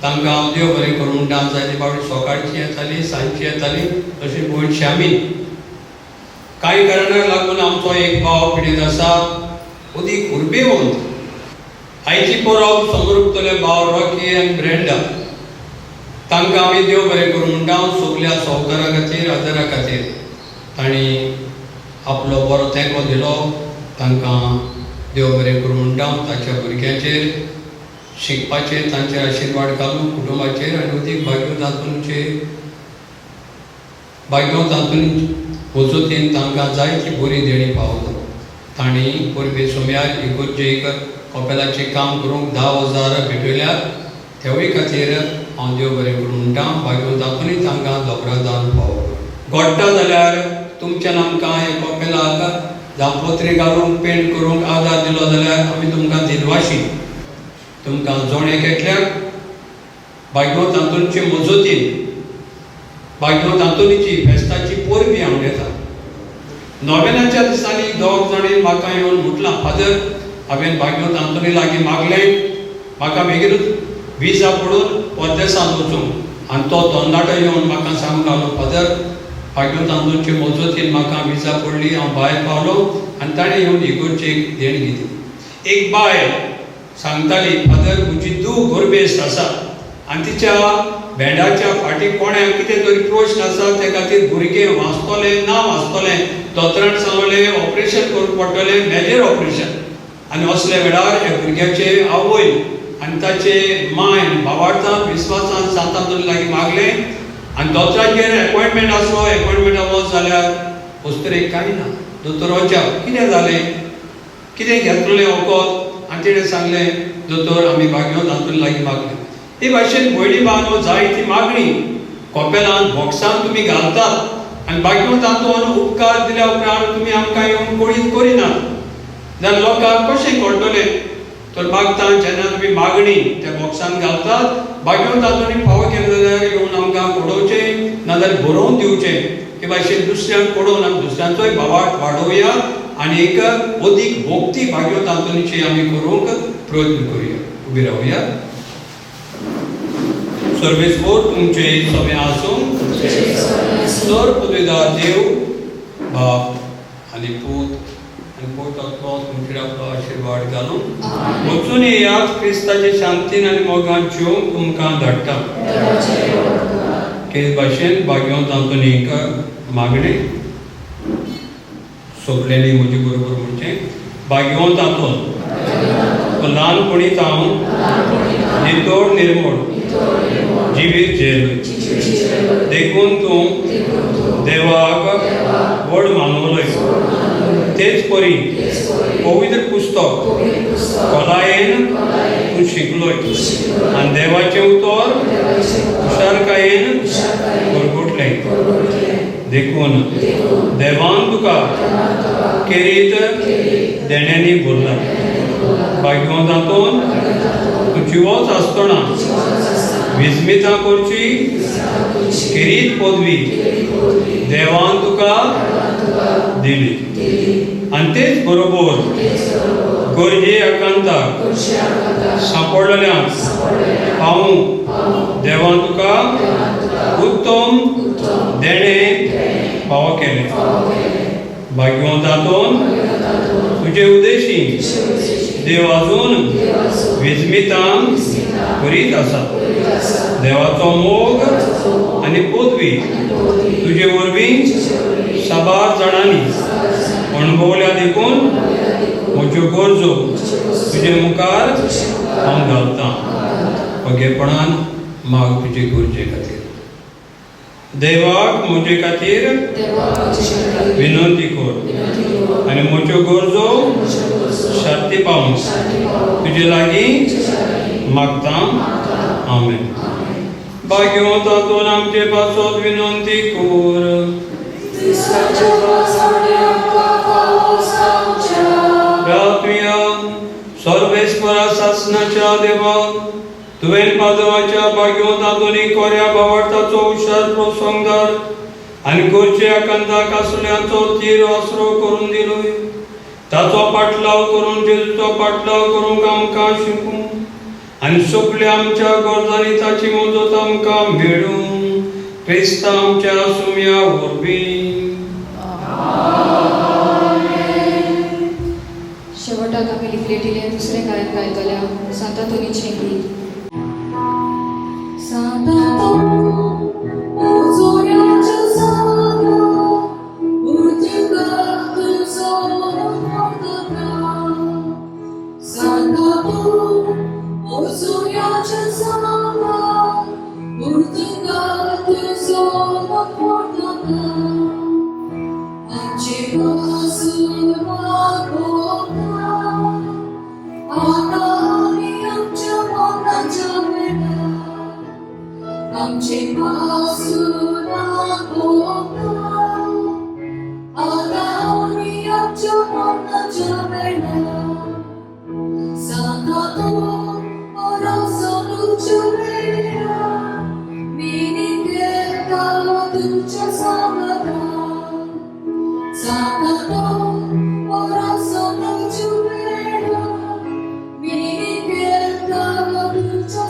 तांकां हांव देव बरें करूं डांस जायते फावटी सकाळची येताली सांजची येताली तशी भयण श्यामी कांय कारणाक लागून आमचो एक भाव पिडेत आसा उदीक उर्बेवंत आयची परब समोर उरतले भाव रॉकी आनी ब्रेंडा तांकां आमी देव बरें करूं म्हणटा सगल्या सहकारा खातीर आदारा खातीर तांणी आपलो बरो तेंको दिलो तांकां देव बरें करूं म्हणटा ताच्या भुरग्यांचेर शिकपाचेर तांचेर आशिर्वाद घालूं कुटुंबाचेर आनी उदीक भाग्यो तातूंत वचून तांकां जायती बरी देणी पावलो तांणी परबे सोम्यार इगोर्जेक कपेलाचें काम करूंक 10,000 भेटयल्यात तेवूय खातीर हांव देव बरें करूं म्हणटा भाग्यो तातूंत तांकां दोबरा दान पावलो घडटा जाल्यार तुमच्यान आमकां हे कपेलाक जावं पत्री घालूंक पेंट करूंक आदार दिलो जाल्यार आमी तुमकां दिलवाशी तुमकां जोणे केटल्याक भाग्यो तातूंतचे मजतीन भाग्यो तातूंतची फेस्ताची परबी हांव घेता नोवेनाच्या दिसांनी दोग जाणी म्हाका येवन म्हटलां फादर हांवें भाग्यो तातूंत लागीं मागलें म्हाका बेगीनूच विजा पडून परदेसांत वचूंक आनी तो तोंडाटो येवन म्हाका सांगलो फादर भाग्यवंत आंदोलनचे मजतीन म्हाका विजा पडली हांव भायर पावलो आनी ताणें येवन इगोर्जेक देणगी दिली. एक बायल सांगताली फादर म्हजी दूख गोरबेस्त आसा आनी तिच्या भेंडाच्या फाटीं कोण्याक कितें तरी प्रश्न आसा ते खातीर भुरगें वाचतलें ना वाचतलें दोतोरान सांगलें ऑपरेशन करूंक पडटलें मेजर ऑपरेशन आनी असले वेळार हे भुरग्याचे आवय आनी ताचे माय भावार्थान विस्वासान सांतादोर लागीं मागलें आनी दोतोराचेर एपॉयंटमेंट आसलो एपॉयंटमेंटा वच जाल्यार पोस्तरेक कांय ना. दोतोर वचाव कितें जालें कितें घेतलें वखद आनी तेणें सांगलें दोतोर आमी भाग्यवंत आंतून लागीं मागलें. हे भाशेन भयणी भावानो जायती मागणी कॉपेलान बॉक्सान तुमी घालतात आनी भाग्यवंत आंतून उपकार दिल्या उपरांत तुमी आमकां येवन कोळीत करिनात जाल्यार लोकांक कशें कळटलें. तर मागता जेन्ना तुमी मागणी त्या बॉक्सान घालतात भाग्यवंत आंतून फावो केले जाल्यार येवन आमकां कोडोवचें नाजाल्यार बरोवन दिवचें. हे भाशेन दुसऱ्यांक कोडोवन आमी दुसऱ्यांचोय भावार्थ वाडोवया आनी एक अदीक भोक्ती भाग्यवंत आंतोनीची आमी करूंक प्रयत्न करुया. उबी रावया. सर्वेस्वर तुमचे सगळे आसूं सर पदवीदार देव बाप आनी पूत आनी पवित्र आत्मा तुमचेर आपलो आशिर्वाद घालून वचून येयात क्रिस्ताचे शांतीन आनी मोगान जिवंक तुमकां धाडटा. हे भाशेन भाग्यवंत आंतोनीक मागणे सोगल्यांनी म्हजे बरोबर म्हणचें भाग्यवंत आंतोन ल्हानपणींत हांव नितोड निर्मळ जिवीत जेल देखून तूं देवाक व्हड मानवलय. तेच परी पवित्र पुस्तक खोलायेन तूं शिकलोय आनी देवाचें उतर हुशारकायेन परगटलें. देखून देवान तुका केरीत देण्यांनी भरला. भाग्यवंत आंतोन तूं जिवोच आसतना विस्मितां करची केरीत पदवी देवान तुका दिली आनी तेच बरोबर गरजे आकांताक सांपडलेल्यांक पावूंक देवान तुका उत्तम देणें फावो केलें. भाग्यवंत आंतोन तुजे उदेशी देव आजून विस्मितां करीत आसा. देवाचो मोग आनी पदवी तुजे वरवीं साबार जाणांनी अणभवल्या देखून म्हज्यो गरजो तुजे मुखार हांव घालतां. ओगेपणान माग तुजे गरजे खातीर. देवाक म्हजे खातीर विनंती कर आनी म्हज्यो गरजो शांती पावूंक तुजे लागीं मागतां. आमेन. भाग्यवंत आंतोन आमचे पासत विनंती कर. प्रार्थुया. सर्वेस्परा शासनाच्या देवा तुवें पादवाच्या भाग्यवंत आंतोनी कोऱ्या भावार्थाचो हुशार प्रसंगदार आनी गोरचे आकांताक आसल्यांचो तीर आसरो करून दिलोय. ताचो पाटलाव करून जेजूचो पाटलाव करूंक आमकां शिकूं आनी सगळ्या आमच्या गरजांनी ताची मजत आमकां मेळूं क्रिस्ता आमच्या सुम्या वरवीं. शेवटाक आमी लिपलेटिलें दुसरें गायन गायतल्या सांतातोनीचें गीत.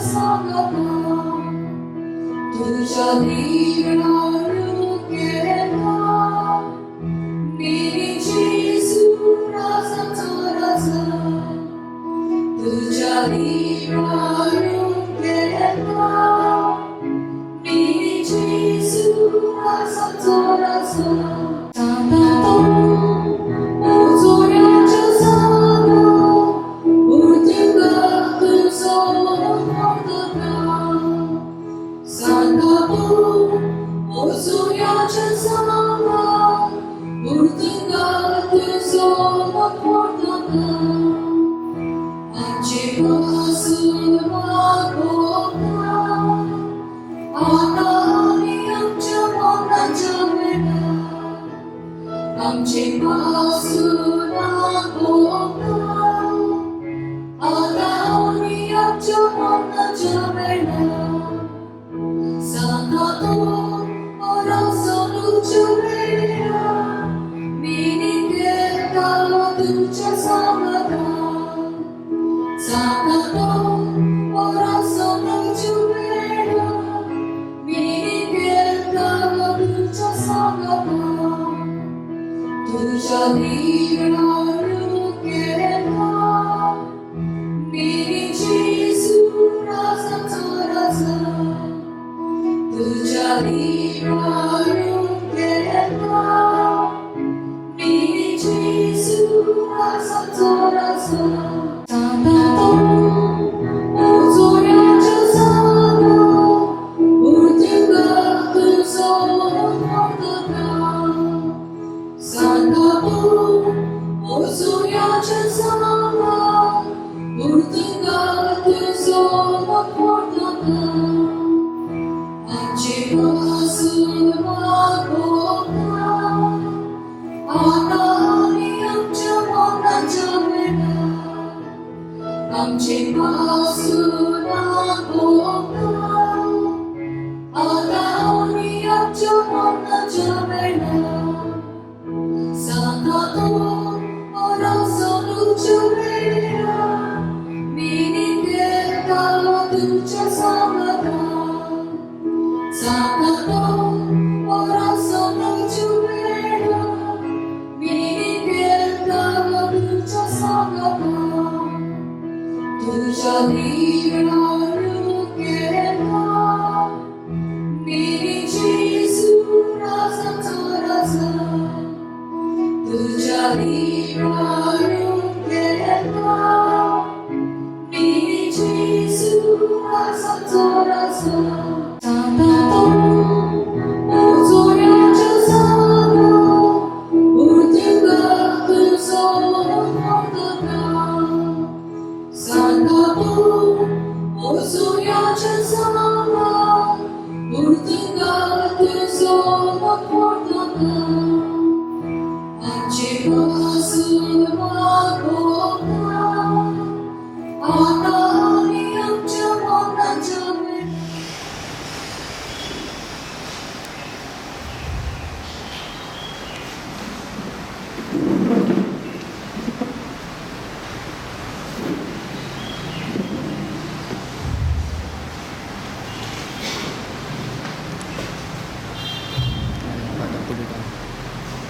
Song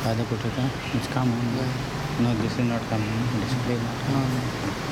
Ada put it on. It's come on. No, this is not coming. Display not.